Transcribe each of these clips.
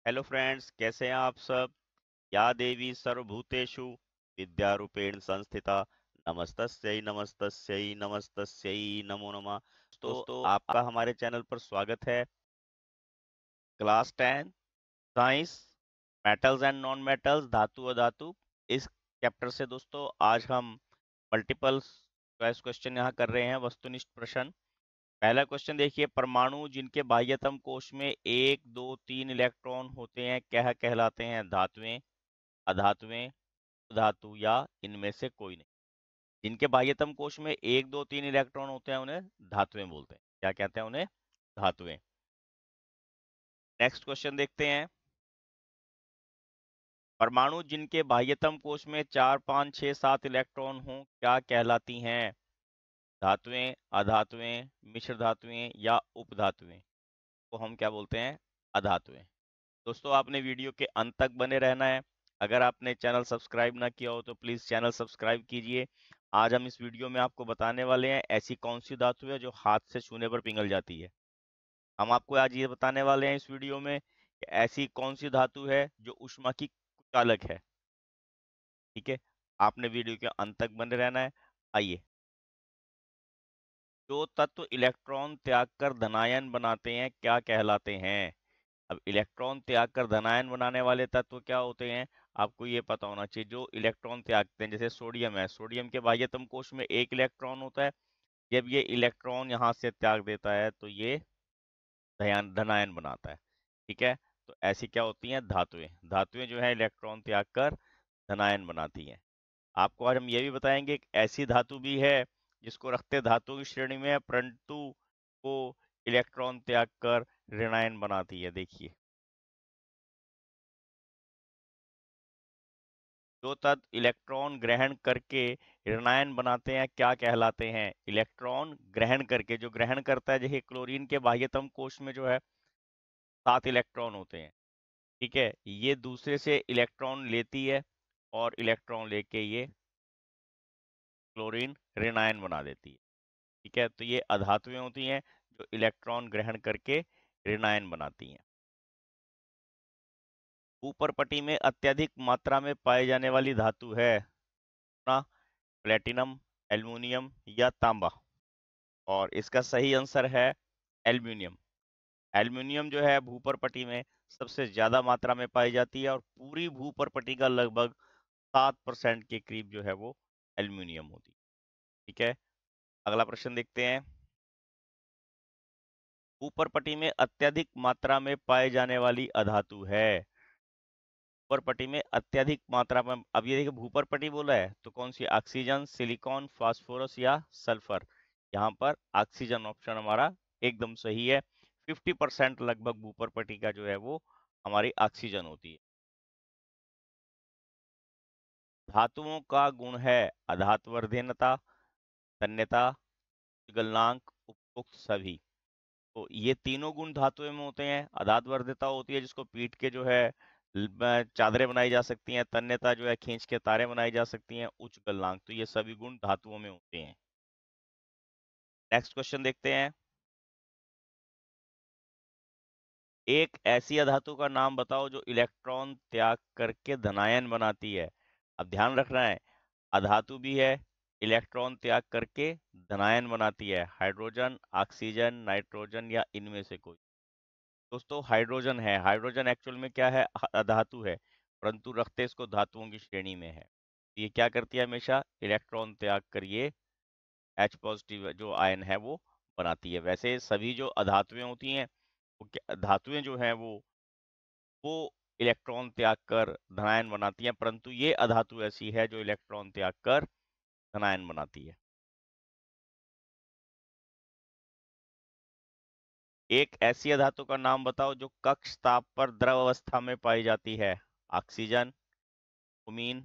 Hello friends, कैसे हैं आप सब। या देवी सर्वभूतेषु विद्यारूपेण संस्थिता नमस्तस्यै नमस्तस्यै नमस्तस्यै नमो नमः। तो दोस्तों आपका हमारे चैनल पर स्वागत है। Class 10 science, metals and non metals, धातु अधातु, इस चैप्टर से दोस्तों आज हम मल्टीपल चॉइस क्वेश्चन यहाँ कर रहे हैं, वस्तुनिष्ठ प्रश्न। पहला क्वेश्चन देखिए, परमाणु जिनके बाह्यतम कोश में 1 2 3 इलेक्ट्रॉन होते हैं क्या कहलाते हैं? धातुएं, अधातुएं, धातु या इनमें से कोई नहीं। जिनके बाह्यतम कोश में 1 2 3 इलेक्ट्रॉन होते हैं उन्हें धातुएं बोलते हैं। क्या कहते हैं उन्हें? धातुएं। नेक्स्ट क्वेश्चन देखते हैं, परमाणु जिनके बाह्यतम कोश में 4 5 6 7 इलेक्ट्रॉन हों क्या कहलाती हैं? धातुएं, अधातुएं, मिश्र धातुएं या उपधातुएं को हम क्या बोलते हैं? अधातुएं। दोस्तों आपने वीडियो के अंत तक बने रहना है। अगर आपने चैनल सब्सक्राइब ना किया हो तो प्लीज चैनल सब्सक्राइब कीजिए। आज हम इस वीडियो में आपको बताने वाले हैं ऐसी कौन सी धातु है जो हाथ से छूने पर पिघल जाती है। हम आपको आज ये बताने वाले हैं इस वीडियो में कि ऐसी कौन सी धातु है जो ऊष्मा की कुचालक है। ठीक है, आपने वीडियो के अंत तक बने रहना है। आइए, जो तत्व इलेक्ट्रॉन त्याग कर धनायन बनाते हैं क्या कहलाते हैं? अब इलेक्ट्रॉन त्याग कर धनायन बनाने वाले तत्व क्या होते हैं? आपको ये पता होना चाहिए। जो इलेक्ट्रॉन त्यागते हैं, जैसे सोडियम है, सोडियम के बाह्यतम कोश में 1 इलेक्ट्रॉन होता है। जब ये इलेक्ट्रॉन यहाँ से त्याग देता है तो ये धनायन बनाता है। ठीक है, तो ऐसी क्या होती हैं? धातुएं। धातुएं जो है इलेक्ट्रॉन त्याग कर धनायन बनाती हैं। आपको आज हम ये भी बताएंगे एक ऐसी धातु भी है जिसको रखते धातुओं की श्रेणी में है, परंतु वो इलेक्ट्रॉन त्याग कर ऋणायन बनाती है। देखिए, जो तत्व इलेक्ट्रॉन ग्रहण करके ऋणायन बनाते हैं क्या कहलाते हैं? इलेक्ट्रॉन ग्रहण करके, जो ग्रहण करता है, जैसे क्लोरीन के बाह्यतम कोश में जो है 7 इलेक्ट्रॉन होते हैं। ठीक है, ये दूसरे से इलेक्ट्रॉन लेती है और इलेक्ट्रॉन लेके ये क्लोरीन ऋणायन बना देती है। ठीक है, तो ये अधातुएं होती हैं जो इलेक्ट्रॉन ग्रहण करके ऋणायन बनाती हैं। ऊपर पट्टी में अत्यधिक मात्रा में पाई जाने वाली धातु है ना, प्लेटिनम, एल्युमिनियम या तांबा? और इसका सही आंसर है एल्युमिनियम। एल्युमिनियम जो है भूपर्पटी में सबसे ज्यादा मात्रा में पाई जाती है और पूरी भूपर्पटी का लगभग 7% के करीब जो है वो एल्युमिनियम होती है। ठीक है, अगला प्रश्न देखते हैं, भूपर्पटी में अत्यधिक मात्रा में पाए जाने वाली अधातु है। भूपर्पटी में अत्यधिक मात्रा में, अब ये देखिए भूपर्पटी बोला है तो कौन सी? ऑक्सीजन, सिलिकॉन, फास्फोरस या सल्फर? यहाँ पर ऑक्सीजन ऑप्शन हमारा एकदम सही है। 50% लगभग भूपर्पटी का जो है वो हमारी ऑक्सीजन होती है। धातुओं का गुण है अधात्वर्धीनता, तन्यता, गलनांक, उपरोक्त सभी। तो ये तीनों गुण धातुओं में होते हैं। अधात्वर्धिता होती है जिसको पीट के जो है चादरें बनाई जा सकती हैं। तन्यता जो है खींच के तारें बनाई जा सकती हैं। उच्च गलनांक, तो ये सभी गुण धातुओं में होते हैं। नेक्स्ट क्वेश्चन देखते हैं, एक ऐसी अधातु का नाम बताओ जो इलेक्ट्रॉन त्याग करके धनायन बनाती है। अब ध्यान रखना है, अधातु भी है, इलेक्ट्रॉन त्याग करके धनायन बनाती है। हाइड्रोजन, ऑक्सीजन, नाइट्रोजन या इनमें से कोई? दोस्तों हाइड्रोजन है। हाइड्रोजन एक्चुअल में क्या है? अधातु है, परंतु रखते इसको धातुओं की श्रेणी में है। तो ये क्या करती है? हमेशा इलेक्ट्रॉन त्याग कर ये H पॉजिटिव जो आयन है वो बनाती है। वैसे सभी जो अधातुएं होती हैं, वो धातुएं जो हैं वो इलेक्ट्रॉन त्याग कर धनायन बनाती हैं, परंतु ये अधातु ऐसी है जो इलेक्ट्रॉन त्याग कर धनायन बनाती है। एक ऐसी अधातु का नाम बताओ जो कक्ष ताप पर द्रव अवस्था में पाई जाती है। ऑक्सीजन, ब्रोमीन,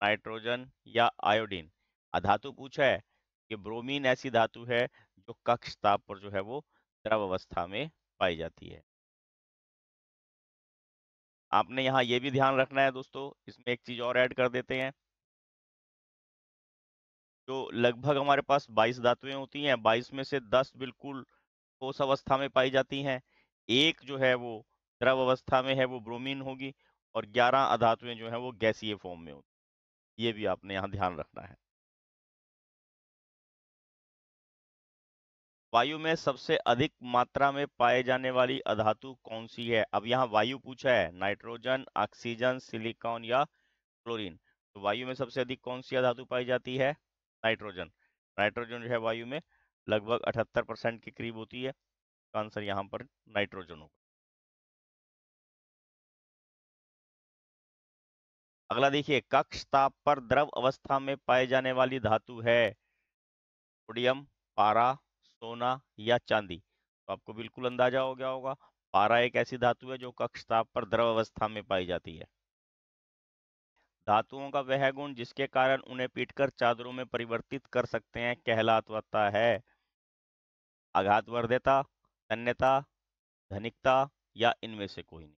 नाइट्रोजन या आयोडीन? अधातु पूछा है कि ब्रोमीन ऐसी धातु है जो कक्ष ताप पर जो है वो द्रव अवस्था में पाई जाती है। आपने यहाँ ये भी ध्यान रखना है दोस्तों, इसमें एक चीज और ऐड कर देते हैं। जो लगभग हमारे पास 22 धातुएं होती हैं, 22 में से 10 बिल्कुल ठोस अवस्था में पाई जाती हैं। एक जो है वो द्रव अवस्था में है वो ब्रोमीन होगी, और 11 अधातुएं जो है वो गैसीय फॉर्म में होगी। ये भी आपने यहाँ ध्यान रखना है। वायु में सबसे अधिक मात्रा में पाए जाने वाली अधातु कौन सी है? अब यहाँ वायु पूछा है, नाइट्रोजन, ऑक्सीजन, सिलिकॉन या क्लोरीन। तो वायु में सबसे अधिक कौन सी अधातु पाई जाती है? नाइट्रोजन। नाइट्रोजन जो है वायु में लगभग 78% के करीब होती है। तो आंसर यहाँ पर नाइट्रोजन होगा। अगला देखिए, कक्ष ताप पर द्रव अवस्था में पाई जाने वाली धातु है सोडियम, पारा, सोना या चांदी। तो आपको बिल्कुल अंदाजा हो गया होगा, पारा एक ऐसी धातु है जो कक्ष ताप पर द्रव अवस्था में पाई जाती है। धातुओं का वह गुण जिसके कारण उन्हें पीटकर चादरों में परिवर्तित कर सकते हैं कहलाता है आघातवर्ध्यता, तन्यता, धनिकता या इनमें से कोई नहीं।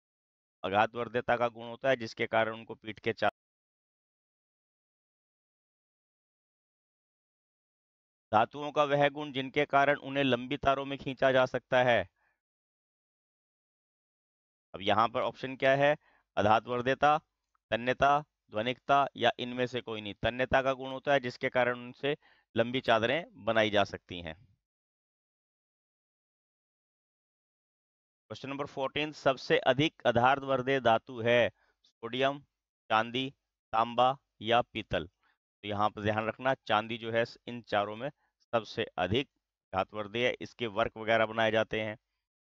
आघातवर्ध्यता का गुण होता है जिसके कारण उनको पीट के धातुओं का वह गुण जिनके कारण उन्हें लंबी तारों में खींचा जा सकता है। अब यहाँ पर ऑप्शन क्या है? आघातवर्ध्यता, तन्यता, ध्वनिकता या इनमें से कोई नहीं। तन्यता का गुण होता है जिसके कारण उनसे लंबी चादरें बनाई जा सकती हैं। क्वेश्चन नंबर 14, सबसे अधिक आधारवर्धीय धातु है सोडियम, चांदी, तांबा या पीतल। तो यहाँ पर ध्यान रखना, चांदी जो है इन चारों में सबसे अधिक धातुवर्धीय है। इसके वर्क वगैरह बनाए जाते हैं,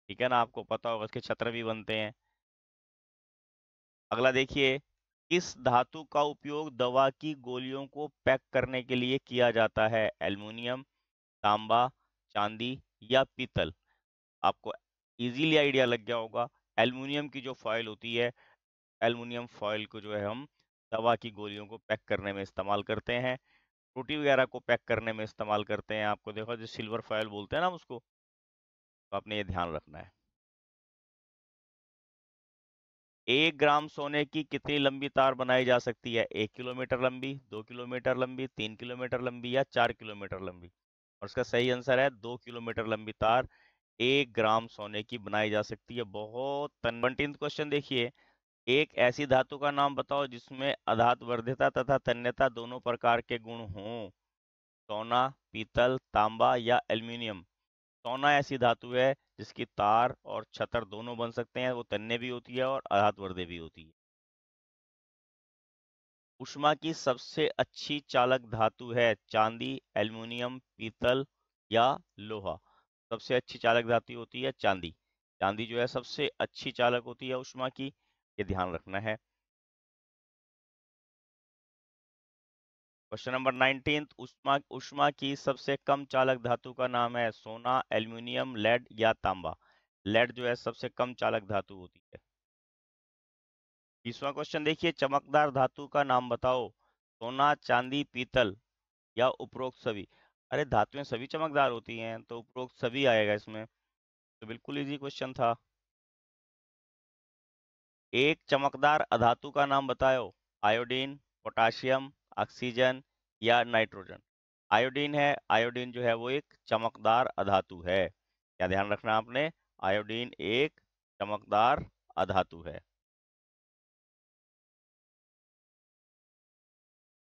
ठीक है ना, आपको पता होगा, इसके छत्र भी बनते हैं। अगला देखिए, किस धातु का उपयोग दवा की गोलियों को पैक करने के लिए किया जाता है? एल्युमिनियम, तांबा, चांदी या पीतल। आपको इजीली आइडिया लग गया होगा, एल्युमिनियम की जो फॉयल होती है, एल्युमिनियम फॉयल को जो है हम दवा की गोलियों को पैक करने में इस्तेमाल करते हैं, रोटी वगैरह को पैक करने में इस्तेमाल करते हैं। आपको देखो जो सिल्वर फॉयल बोलते हैं ना उसको, तो आपने ये ध्यान रखना है। 1 ग्राम सोने की कितनी लंबी तार बनाई जा सकती है? 1 किलोमीटर लंबी, 2 किलोमीटर लंबी, 3 किलोमीटर लंबी या 4 किलोमीटर लंबी। और इसका सही आंसर है 2 किलोमीटर लंबी तार 1 ग्राम सोने की बनाई जा सकती है। बहुत 17th क्वेश्चन देखिए, एक ऐसी धातु का नाम बताओ जिसमें आघातवर्ध्यता तथा तन्यता दोनों प्रकार के गुण हों। सोना, पीतल, तांबा या एल्युमिनियम। सोना ऐसी धातु है जिसकी तार और छतर दोनों बन सकते हैं, वो तन्य भी होती है और आघातवर्धे भी होती है। ऊष्मा की सबसे अच्छी चालक धातु है चांदी, एल्युमिनियम, पीतल या लोहा। सबसे अच्छी चालक धातु होती है चांदी। चांदी जो है सबसे अच्छी चालक होती है ऊष्मा की, ये ध्यान रखना है। क्वेश्चन नंबर 19, ऊष्मा ऊष्मा की सबसे कम चालक धातु का नाम है सोना, एल्युमिनियम, लेड या तांबा। लेड जो है सबसे कम चालक धातु होती है। 20वां क्वेश्चन देखिए, चमकदार धातु का नाम बताओ। सोना, चांदी, पीतल या उपरोक्त सभी। अरे धातुएं सभी चमकदार होती हैं, तो उपरोक्त सभी आएगा इसमें। तो बिल्कुल इजी क्वेश्चन था। एक चमकदार अधातु का नाम बताओ। आयोडीन, पोटाशियम, ऑक्सीजन या नाइट्रोजन। आयोडीन है, आयोडीन जो है वो एक चमकदार अधातु है। क्या ध्यान रखना आपने? आयोडीन एक चमकदार अधातु है।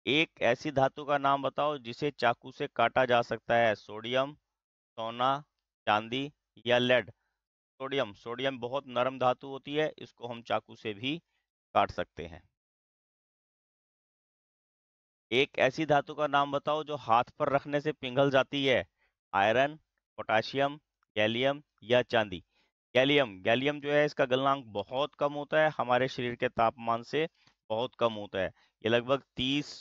एक ऐसी धातु का नाम बताओ जिसे चाकू से काटा जा सकता है। सोडियम, सोना, चांदी या लेड। सोडियम, सोडियम बहुत नरम धातु होती है, इसको हम चाकू से भी काट सकते हैं। एक ऐसी धातु का नाम बताओ जो हाथ पर रखने से पिघल जाती है। आयरन, पोटाशियम, गैलियम या चांदी। गैलियम, गैलियम जो है इसका गलनांक बहुत कम होता है, हमारे शरीर के तापमान से बहुत कम होता है। ये लगभग 30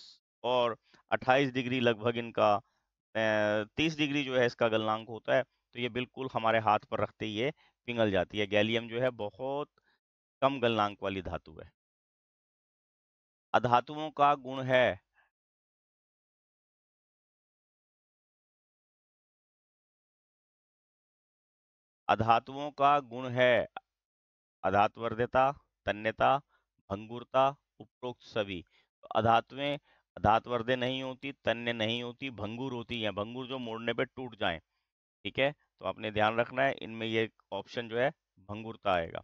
और 28 डिग्री लगभग इनका 30 डिग्री जो है इसका गलनांक होता है। तो ये बिल्कुल हमारे हाथ पर रखते ही ये पिघल जाती है। गैलियम जो है बहुत कम गलनांक वाली धातु है। अधातुओं का गुण है। अधातुओं का गुण है अधातवर्ध्यता, तन्यता, भंगुरता, उपरोक्त सभी। तो अधातुएं अधातवर्ध्य नहीं होती, तन्य नहीं होती, भंगुर होती हैं। भंगुर जो मोड़ने पे टूट जाएं, ठीक है। तो आपने ध्यान रखना है, इनमें ये ऑप्शन जो है भंगुरता आएगा।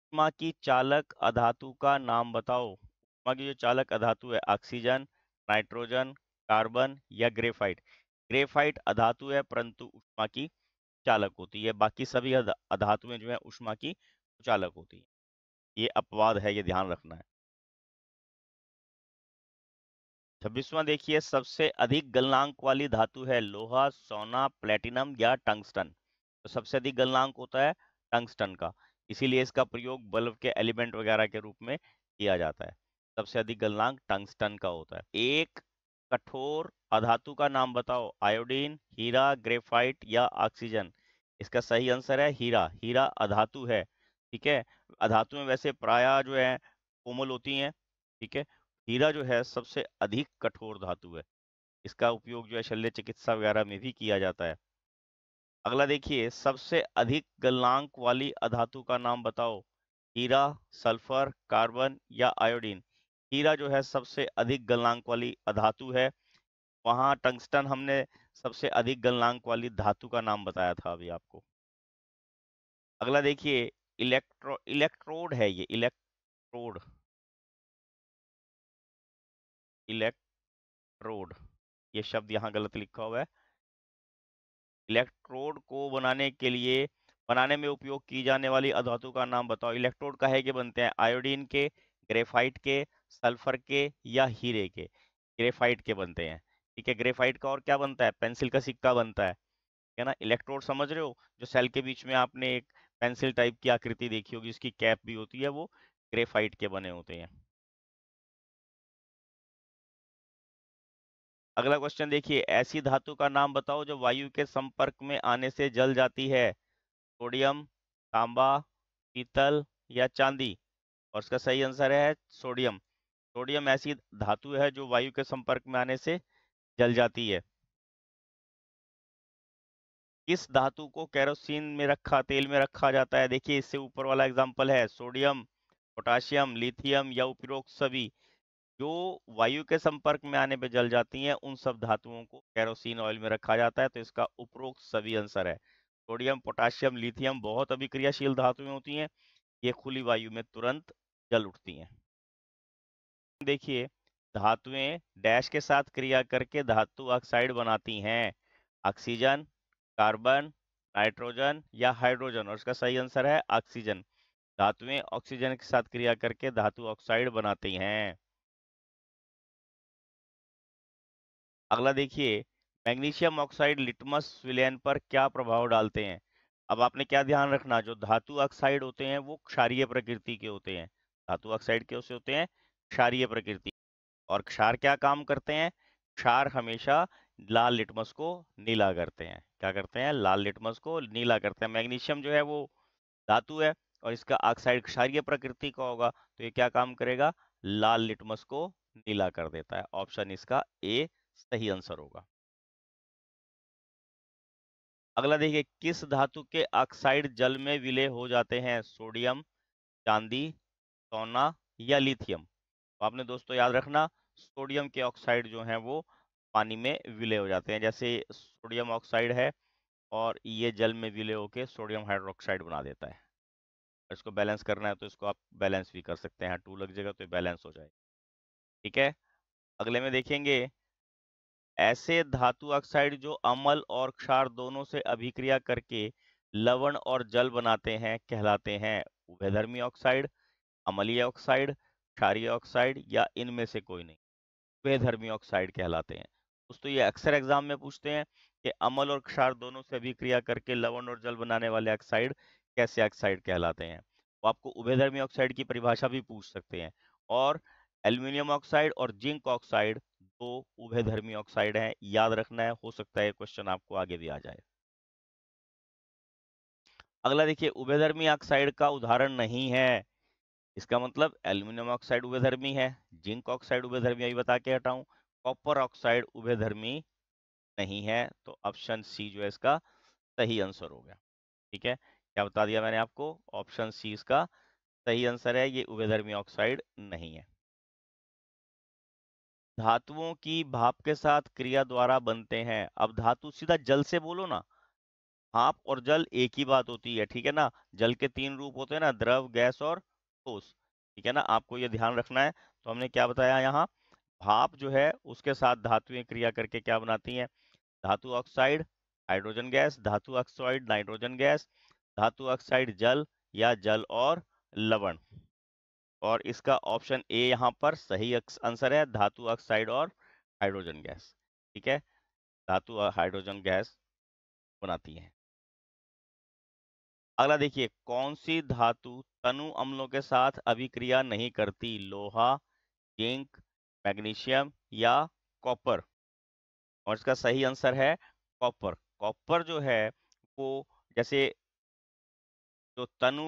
उष्मा की चालक अधातु का नाम बताओ। उष्मा की जो चालक अधातु है, ऑक्सीजन, नाइट्रोजन, कार्बन या ग्रेफाइट। ग्रेफाइट अधातु है परंतु उष्मा की चालक होती है। बाकी सभी अधातुएं जो है उष्मा की चालक होती है। ये अपवाद है, ये ध्यान रखना है। 26वां देखिए, सबसे अधिक गलनांक वाली धातु है लोहा, सोना, प्लेटिनम या टंगस्टन। तो सबसे अधिक गलनांक होता है टंगस्टन का, इसीलिए इसका प्रयोग बल्ब के एलिमेंट वगैरह के रूप में किया जाता है। सबसे अधिक गलनांक टंगस्टन का होता है। एक कठोर अधातु का नाम बताओ। आयोडीन, हीरा, ग्रेफाइट या ऑक्सीजन। इसका सही आंसर है हीरा। हीरा अधातु है। ठीक है, अधातु में वैसे प्रायः जो है कोमल होती हैं। ठीक है, हीरा जो है सबसे अधिक कठोर धातु है। इसका उपयोग जो है शल्य चिकित्सा वगैरह में भी किया जाता है। अगला देखिए, सबसे अधिक गलनांक वाली अधातु का नाम बताओ। हीरा, सल्फर, कार्बन या आयोडीन। हीरा जो है सबसे अधिक गलनांक वाली अधातु है। वहां टंगस्टन हमने सबसे अधिक गलनांक वाली धातु का नाम बताया था अभी आपको। अगला देखिए, इलेक्ट्रोड है ये, इलेक्ट्रोड, इलेक्ट्रोड, ये शब्द यहाँ गलत लिखा हुआ है। इलेक्ट्रोड को बनाने में उपयोग की जाने वाली अधातु का नाम बताओ। इलेक्ट्रोड काहे के बनते हैं? आयोडीन के, ग्रेफाइट के, सल्फर के या हीरे के। ग्रेफाइट के बनते हैं। ठीक है, ग्रेफाइट का और क्या बनता है? पेंसिल का सिक्का बनता है ना। इलेक्ट्रोड समझ रहे हो, जो सेल के बीच में आपने एक पेंसिल टाइप की आकृति देखी होगी, जिसकी कैप भी होती है, वो ग्रेफाइट के बने होते हैं। अगला क्वेश्चन देखिए, ऐसी धातु का नाम बताओ जो वायु के संपर्क में आने से जल जाती है। सोडियम, तांबा, पीतल या चांदी। और इसका सही आंसर है सोडियम। सोडियम ऐसी धातु है जो वायु के संपर्क में आने से जल जाती है। किस धातु को केरोसिन में रखा तेल में रखा जाता है? देखिए, इससे ऊपर वाला एग्जांपल है सोडियम, पोटाशियम, लिथियम या उपरोक्त सभी। जो वायु के संपर्क में आने पे जल जाती हैं, उन सब धातुओं को केरोसिन ऑयल में रखा जाता है। तो इसका उपरोक्त सभी आंसर है। सोडियम, पोटाशियम, लिथियम बहुत अभिक्रियाशील धातुएं होती हैं। ये खुली वायु में तुरंत जल उठती हैं। देखिए, धातुएं डैश के साथ क्रिया करके धातु ऑक्साइड बनाती हैं। ऑक्सीजन, कार्बन, नाइट्रोजन या हाइड्रोजन। और इसका सही आंसर है ऑक्सीजन। धातुएं ऑक्सीजन के साथ क्रिया करके धातु ऑक्साइड बनाती हैं। अगला देखिए, मैग्नीशियम ऑक्साइड लिटमस विलयन पर क्या प्रभाव डालते हैं? अब आपने क्या ध्यान रखना, जो धातु ऑक्साइड होते हैं वो क्षारीय प्रकृति के होते हैं। धातु ऑक्साइड कैसे होते हैं? क्षारीय प्रकृति। और क्षार क्या काम करते हैं? क्षार हमेशा लाल लिटमस को नीला करते हैं। क्या करते हैं? लाल लिटमस को नीला करते हैं। मैग्नीशियम जो है वो धातु है और इसका ऑक्साइड क्षारीय प्रकृति का होगा, तो ये क्या काम करेगा? लाल लिटमस को नीला कर देता है। ऑप्शन इसका ए सही आंसर होगा। अगला देखिए, किस धातु के ऑक्साइड जल में विलय हो जाते हैं? सोडियम, चांदी, सोना या लिथियम। तो आपने दोस्तों याद रखना, सोडियम के ऑक्साइड जो हैं वो पानी में विलय हो जाते हैं। जैसे सोडियम ऑक्साइड है और ये जल में विलय होकर सोडियम हाइड्रोक्साइड बना देता है। इसको बैलेंस करना है तो इसको आप बैलेंस भी कर सकते हैं, टू लग जाएगा तो ये बैलेंस हो जाएगा। ठीक है, अगले में देखेंगे, ऐसे धातु ऑक्साइड जो अम्ल और क्षार दोनों से अभिक्रिया करके लवण और जल बनाते हैं कहलाते हैं। उभयधर्मी ऑक्साइड, अम्लीय ऑक्साइड, क्षारीय ऑक्साइड या इनमें से कोई नहीं। उभयधर्मी ऑक्साइड कहलाते हैं। दोस्तों ये अक्सर एग्जाम में पूछते हैं कि अम्ल और क्षार दोनों से अभिक्रिया करके लवण और जल बनाने वाले ऑक्साइड कैसे ऑक्साइड कहलाते हैं। वो आपको उभयधर्मी ऑक्साइड की परिभाषा भी पूछ सकते हैं। और एल्यूमिनियम ऑक्साइड और जिंक ऑक्साइड दो उभयधर्मी ऑक्साइड हैं, याद रखना है। हो सकता है क्वेश्चन आपको आगे भी आ जाए। अगला देखिए, उभयधर्मी ऑक्साइड का उदाहरण नहीं है। इसका मतलब एल्यूमिनियम ऑक्साइड उभयधर्मी है, जिंक ऑक्साइड उभयधर्मी, अभी बता के हटाऊं। कॉपर ऑक्साइड उभयधर्मी नहीं है। तो ऑप्शन सी जो है इसका सही आंसर हो गया। ठीक है, क्या बता दिया मैंने आपको? ऑप्शन सी इसका सही आंसर है, ये उभयधर्मी ऑक्साइड नहीं है। धातुओं की भाप के साथ क्रिया द्वारा बनते हैं। अब धातु सीधा जल से बोलो ना, भाप और जल एक ही बात होती है, ठीक है ना। जल के तीन रूप होते हैं ना, द्रव, गैस और ठोस, ठीक है ना, आपको ये ध्यान रखना है। तो हमने क्या बताया यहाँ, भाप जो है उसके साथ धातुएं क्रिया करके क्या बनाती हैं, धातु ऑक्साइड, हाइड्रोजन गैस, धातु ऑक्साइड, नाइट्रोजन गैस, धातु ऑक्साइड जल, या जल और लवण। और इसका ऑप्शन ए यहाँ पर सही आंसर है, धातु ऑक्साइड और हाइड्रोजन गैस, ठीक है, धातु और हाइड्रोजन गैस बनाती है। अगला देखिए, कौन सी धातु तनु अम्लों के साथ अभिक्रिया नहीं करती, लोहा, जिंक, मैग्नीशियम या कॉपर। और इसका सही आंसर है कॉपर। कॉपर जो है वो, जैसे जो तनु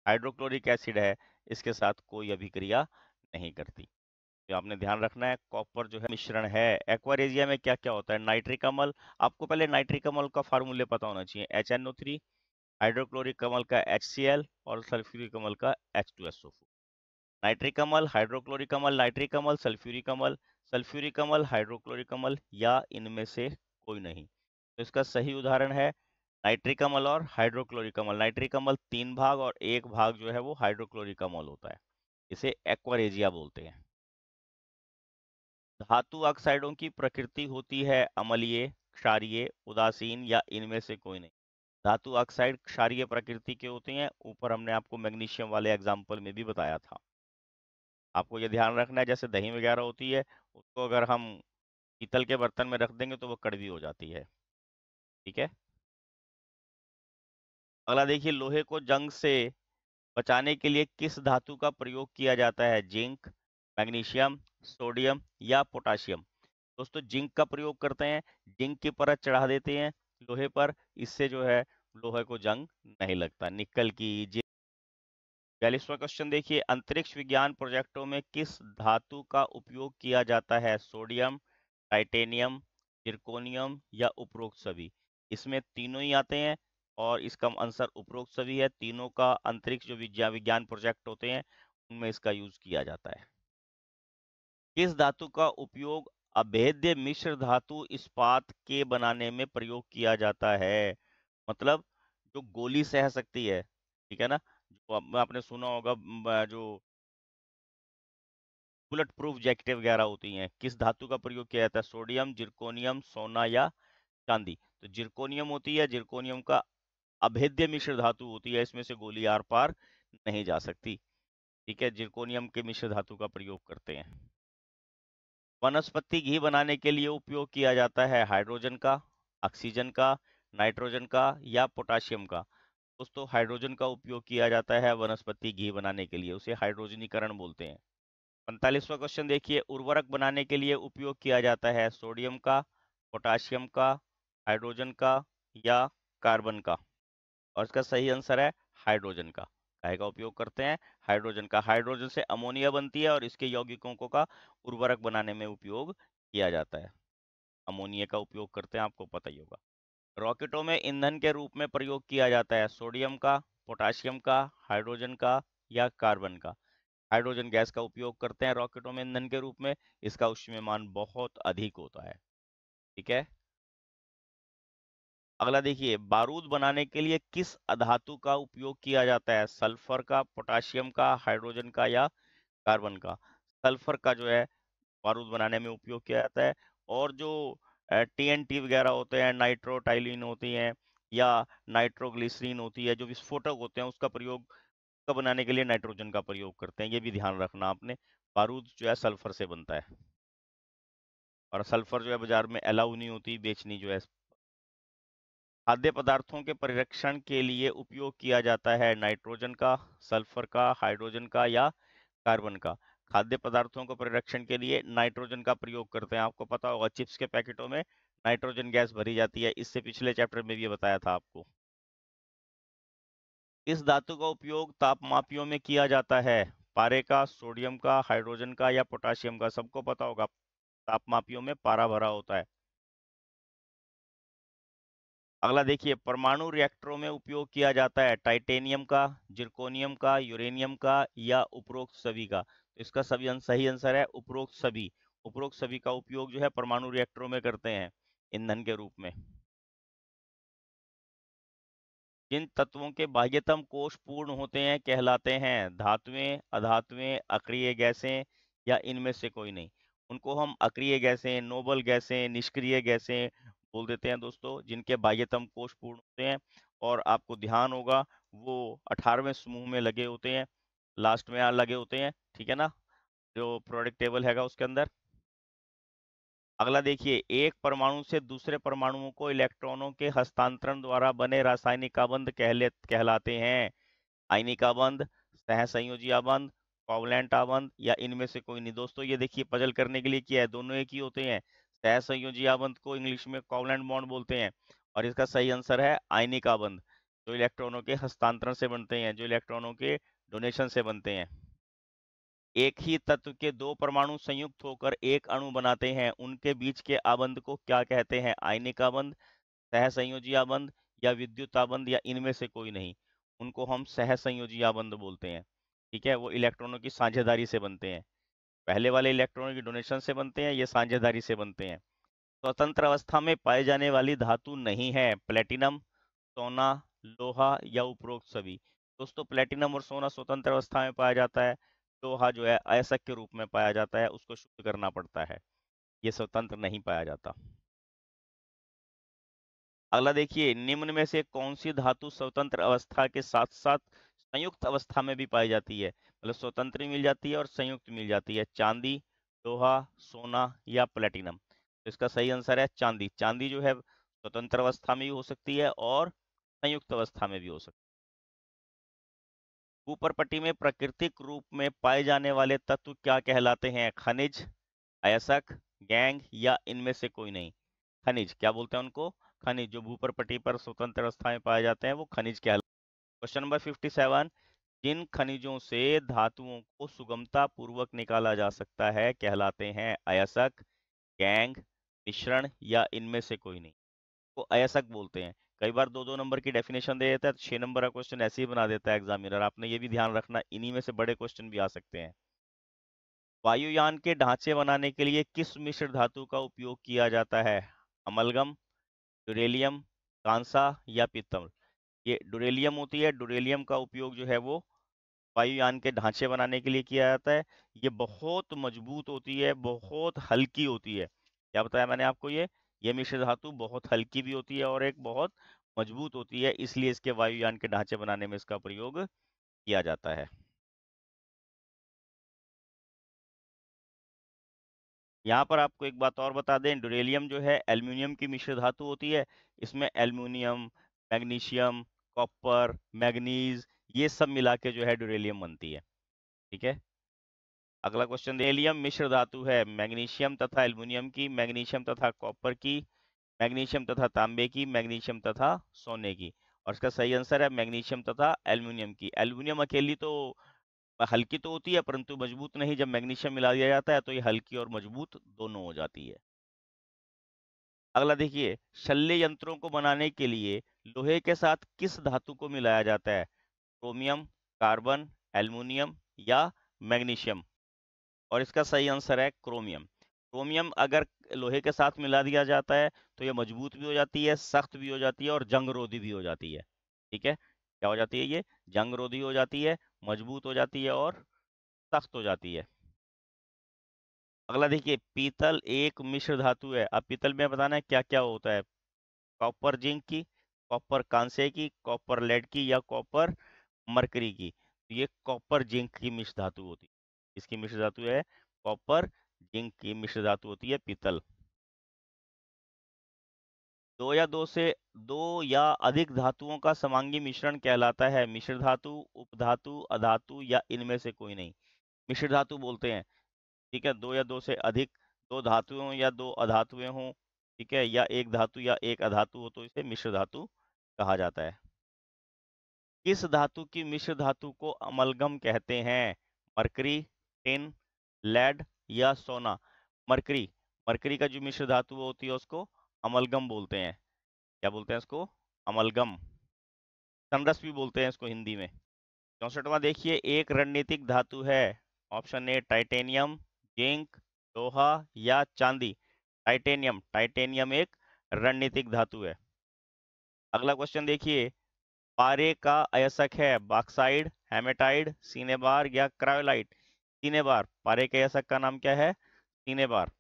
हाइड्रोक्लोरिक एसिड है, इसके साथ कोई अभिक्रिया नहीं करती। तो आपने ध्यान रखना है, कॉपर जो है मिश्रण है। एक्वारेजिया में क्या क्या होता है, नाइट्रिक अम्ल, आपको पहले नाइट्रिक अम्ल का फार्मूले पता होना चाहिए, HNO3, हाइड्रोक्लोरिक अम्ल का HCl और सल्फ्यूरिक अम्ल का H2SO4। नाइट्रिक अम्ल, हाइड्रोक्लोरिक अम्ल, नाइट्रिक अम्ल, सल्फ्यूरिक अम्ल, हाइड्रोक्लोरिक अम्ल, या इनमें से कोई नहीं। तो इसका सही उदाहरण है नाइट्रिक अम्ल और हाइड्रोक्लोरिक अम्ल। नाइट्रिक अम्ल 3 भाग और 1 भाग जो है वो हाइड्रोक्लोरिक अम्ल होता है, इसे एक्वारेजिया बोलते हैं। धातु ऑक्साइडों की प्रकृति होती है अम्लीय, क्षारीय, उदासीन, या इनमें से कोई नहीं। धातु ऑक्साइड क्षारीय प्रकृति के होते हैं, ऊपर हमने आपको मैग्नीशियम वाले एग्जाम्पल में भी बताया था। आपको ये ध्यान रखना है, जैसे दही वगैरह होती है, उसको अगर हम पीतल के बर्तन में रख देंगे तो वो कड़वी हो जाती है, ठीक है। अगला देखिए, लोहे को जंग से बचाने के लिए किस धातु का प्रयोग किया जाता है, जिंक, मैग्नीशियम, सोडियम या पोटाशियम। दोस्तों जिंक का प्रयोग करते हैं, जिंक की परत चढ़ा देते हैं लोहे पर, इससे जो है लोहे को जंग नहीं लगता। निकल की 42वां क्वेश्चन देखिए, अंतरिक्ष विज्ञान प्रोजेक्टों में किस धातु का उपयोग किया जाता है, सोडियम, टाइटेनियम, जिरकोनियम या उपरोक्त सभी। इसमें तीनों ही आते हैं और इसका आंसर उपरोक्त सभी है। तीनों का अंतरिक्ष जो विज्ञान प्रोजेक्ट होते हैं उनमें इसका यूज किया जाता है। किस धातु का उपयोग अभेद्य मिश्र धातु इस्पात के बनाने में प्रयोग किया जाता है, मतलब जो गोली सह सकती है, ठीक है ना, जो आपने सुना होगा जो बुलेट प्रूफ जैकेट वगैरह होती हैं, किस धातु का प्रयोग किया जाता है, सोडियम, जिरकोनियम, सोना या चांदी। तो जिरकोनियम होती है, जिरकोनियम का अभेद्य मिश्र धातु होती है, इसमें से गोली आर पार नहीं जा सकती, ठीक है, जिरकोनियम के मिश्र धातु का प्रयोग करते हैं। वनस्पति घी बनाने के लिए उपयोग किया जाता है हाइड्रोजन का, ऑक्सीजन का, नाइट्रोजन का या पोटाशियम का। दोस्तों हाइड्रोजन का उपयोग किया जाता है वनस्पति घी बनाने के लिए, उसे हाइड्रोजनीकरण बोलते हैं। 45वां क्वेश्चन देखिए, उर्वरक बनाने के लिए उपयोग किया जाता है सोडियम का, पोटाशियम का, हाइड्रोजन का या कार्बन का। और इसका सही आंसर है हाइड्रोजन का। काहे का उपयोग करते हैं, हाइड्रोजन का। हाइड्रोजन से अमोनिया बनती है और इसके यौगिकों को का उर्वरक बनाने में उपयोग किया जाता है। अमोनिया का उपयोग करते हैं, आपको पता ही होगा। रॉकेटों में ईंधन के रूप में प्रयोग किया जाता है सोडियम का, पोटाशियम का, हाइड्रोजन का या कार्बन का। हाइड्रोजन गैस का उपयोग करते हैं रॉकेटों में ईंधन के रूप में, इसका ऊष्मीयमान बहुत अधिक होता है, ठीक है। अगला देखिए, बारूद बनाने के लिए किस अधातु का उपयोग किया जाता है, सल्फर का, पोटाशियम का, हाइड्रोजन का या कार्बन का। सल्फर का जो है बारूद बनाने में उपयोग किया जाता है। और जो TNT वगैरह होते हैं, नाइट्रोटाइलिन होती हैं या नाइट्रोग्लिसरीन होती है, जो विस्फोटक होते हैं, उसका प्रयोग का बनाने के लिए नाइट्रोजन का प्रयोग करते हैं, ये भी ध्यान रखना आपने। बारूद जो है सल्फर से बनता है और सल्फर जो है बाजार में अलाउ नहीं होती बेचनी जो है। खाद्य पदार्थों के परिरक्षण के लिए उपयोग किया जाता है नाइट्रोजन का, सल्फर का, हाइड्रोजन का या कार्बन का। खाद्य पदार्थों को परिरक्षण के लिए नाइट्रोजन का प्रयोग करते हैं, आपको पता होगा चिप्स के पैकेटों में नाइट्रोजन गैस भरी जाती है, इससे पिछले चैप्टर में भी बताया था आपको। इस धातु का उपयोग तापमापियों में किया जाता है, पारे का, सोडियम का, हाइड्रोजन का या पोटाशियम का। सबको पता होगा तापमापियों में पारा भरा होता है। अगला देखिए, परमाणु रिएक्टरों में उपयोग किया जाता है टाइटेनियम का, जिरकोनियम का, यूरेनियम का या उपरोक्त सभी का। तो इसका सही आंसर है उपरोक्त सभी। उपरोक्त सभी का उपयोग जो है परमाणु रिएक्टरों में करते हैं ईंधन के रूप में। जिन तत्वों के बाह्यतम कोश पूर्ण होते हैं कहलाते हैं धातुएं, अधातुएं, अक्रिय गैसें या इनमें से कोई नहीं। उनको हम अक्रिय गैसें, नोबल गैसें, निष्क्रिय गैसें बोल देते हैं दोस्तों, जिनके बाह्यतम कोश पूर्ण होते हैं। और आपको ध्यान होगा वो 18वें समूह में लगे होते हैं, लास्ट में लगे होते हैं, ठीक है ना, जो प्रोडक्ट टेबल हैगा उसके अंदर। अगला देखिए, एक परमाणु से दूसरे परमाणुओं को इलेक्ट्रॉनों के हस्तांतरण द्वारा बने रासायनिक आबंध कहलाते हैं आयनिक आबंध, सहसंयोजी आबंध, कोवलेंट आबंध या इनमें से कोई नहीं। दोस्तों ये देखिए, पजल करने के लिए किया है, दोनों एक ही होते हैं। सहसंयोजी आबंध को इंग्लिश में कोवलेंट बॉन्ड बोलते हैं और इसका सही आंसर है आयनिक आबंध, जो इलेक्ट्रॉनों के हस्तांतरण से बनते हैं, जो इलेक्ट्रॉनों के डोनेशन से बनते हैं। एक ही तत्व के दो परमाणु संयुक्त होकर एक अणु बनाते हैं, उनके बीच के आबंध को क्या कहते हैं? आयनिक आबंध, सहसंयोजी आबंध या विद्युत आबंध या इनमें से कोई नहीं। उनको हम सहसंयोजी आबंध बोलते हैं, ठीक है। वो इलेक्ट्रॉनों की साझेदारी से बनते हैं, पहले वाले इलेक्ट्रॉनों की डोनेशन से बनते हैं, ये साझेदारी से बनते हैं। स्वतंत्र अवस्था में पाई जाने वाली धातु नहीं है प्लेटिनम, सोना, लोहा या उपरोक्त सभी। दोस्तों प्लेटिनम और सोना स्वतंत्र अवस्था में पाया जाता है, लोहा जो है अयस्क के रूप में पाया जाता है, उसको शुद्ध करना पड़ता है, ये स्वतंत्र नहीं पाया जाता। अगला देखिए, निम्न में से कौन सी धातु स्वतंत्र अवस्था के साथ साथ संयुक्त अवस्था में भी पाई जाती है? मतलब स्वतंत्र भी मिल जाती है और संयुक्त मिल जाती है। चांदी, लोहा, सोना या प्लेटिनम। तो इसका सही आंसर है चांदी। चांदी जो है स्वतंत्र अवस्था में भी हो सकती है और संयुक्त अवस्था में भी हो सकती है। ऊपर पट्टी में प्राकृतिक रूप में पाए जाने वाले तत्व क्या कहलाते हैं? खनिज, अयस्क, गैंग या इनमें से कोई नहीं। खनिज क्या बोलते हैं उनको? खनिज। जो भूपर पट्टी पर स्वतंत्र अवस्था में पाए जाते हैं वो खनिज कहलाते हैं। क्वेश्चन नंबर 57, जिन खनिजों से धातुओं को सुगमता पूर्वक निकाला जा सकता है कहलाते हैं अयस्क, गैंग, मिश्रण या इनमें से कोई नहीं। को अयस्क बोलते हैं। कई बार दो दो नंबर की डेफिनेशन दे देता है तो 6 नंबर का क्वेश्चन ऐसे ही बना देता है एग्जामिनर। आपने ये भी ध्यान रखना, इन्हीं में से बड़े क्वेश्चन भी आ सकते हैं। वायुयान के ढांचे बनाने के लिए किस मिश्र धातु का उपयोग किया जाता है? अमलगम, ड्यूरेलियम, कांसा या पीतल। ये ड्यूरेलियम होती है, ड्यूरेलियम का उपयोग जो है वो वायुयान के ढांचे बनाने के लिए किया जाता है। ये बहुत मजबूत होती है, बहुत हल्की होती है। क्या बताया मैंने आपको? ये मिश्र धातु बहुत हल्की भी होती है और एक बहुत मजबूत होती है, इसलिए इसके वायुयान के ढांचे बनाने में इसका प्रयोग किया जाता है। यहाँ पर आपको एक बात और बता दें, ड्यूरेलियम जो है एल्यूमिनियम की मिश्र धातु होती है। इसमें एल्यूमिनियम, मैग्नीशियम, कॉपर, मैग्नीज, ये सब मिला के जो है ड्यूरेलियम बनती है, ठीक है। अगला क्वेश्चन, हेलियम मिश्र धातु है मैग्नीशियम तथा एल्युमिनियम की, मैग्नीशियम तथा कॉपर की, मैग्नीशियम तथा तांबे की, मैग्नीशियम तथा सोने की। और इसका सही आंसर है मैग्नीशियम तथा एल्युमिनियम की। एल्युमिनियम अकेली तो हल्की तो होती है परंतु मजबूत नहीं, जब मैग्नीशियम मिला दिया जाता है तो ये हल्की और मजबूत दोनों हो जाती है। अगला देखिए, शल्य यंत्रों को बनाने के लिए लोहे के साथ किस धातु को मिलाया जाता है? क्रोमियम, कार्बन, एल्युमिनियम या मैग्नीशियम। और इसका सही आंसर है क्रोमियम। क्रोमियम अगर लोहे के साथ मिला दिया जाता है तो ये मजबूत भी हो जाती है, सख्त भी हो जाती है और जंग रोधी भी हो जाती है, ठीक है। क्या हो जाती है? ये जंग रोधी हो जाती है, मजबूत हो जाती है और सख्त हो जाती है। अगला देखिए, पीतल एक मिश्र धातु है। अब पीतल में बताना है क्या क्या होता है। कॉपर जिंक की, कॉपर कांसे की, कॉपर लेड की या कॉपर मरकरी की। तो ये कॉपर जिंक की मिश्र धातु होती है। इसकी मिश्र धातु है कॉपर जिंक की मिश्र धातु होती है पीतल। दो या अधिक धातुओं का समांगी मिश्रण कहलाता है मिश्र धातु, उपधातु, अधातु या इनमें से कोई नहीं। मिश्र धातु बोलते हैं, ठीक है। दो या दो से अधिक, दो धातुओं या दो अधातुएं हों, ठीक है, या एक धातु या एक अधातु हो तो इसे मिश्र धातु कहा जाता है। किस धातु की मिश्र धातु को अमलगम कहते हैं? मरकरी, टिन, लेड या सोना। मरकरी, मरकरी का जो मिश्र धातु होती है उसको अमलगम बोलते हैं। क्या बोलते हैं इसको? अमलगम। समरस भी बोलते हैं इसको हिंदी में। 64वां देखिए, एक रणनीतिक धातु है। ऑप्शन ए टाइटेनियम, जिंक, लोहा या चांदी। टाइटेनियम, टाइटेनियम एक रणनीतिक धातु है। अगला क्वेश्चन देखिए, पारे का अयस्क है बॉक्साइड, हेमेटाइट, सिनेबार या क्रायोलाइट? सिनेबार। पारे के अयस्क का नाम क्या है? सिनेबार।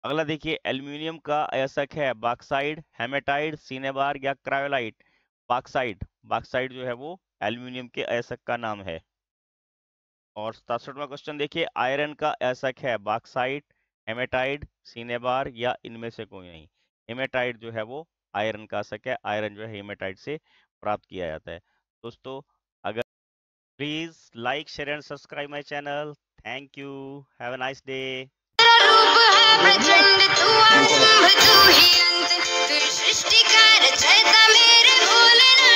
अगला देखिए, एल्यूमिनियम का अयस्क है बॉक्साइड, हेमेटाइट, सिनेबार या क्रायोलाइट? बॉक्साइड। बॉक्साइड जो है वो एल्यूमिनियम के अयस्क का नाम है। और 67वां क्वेश्चन देखिए, आयरन का अयस्क है बॉक्साइट, हेमेटाइट, सिनेबार या इनमें से कोई नहीं? हेमेटाइट जो है वो आयरन का अयस्क है। आयरन जो है हेमेटाइट से प्राप्त किया जाता है। दोस्तों, अगर please like share and subscribe my channel. Thank you. Have a nice day. रूप है प्रचंड, तू आरंभ तू ही अंत, फिर सृष्टि का रचयिता मेरे भोलेनाथ।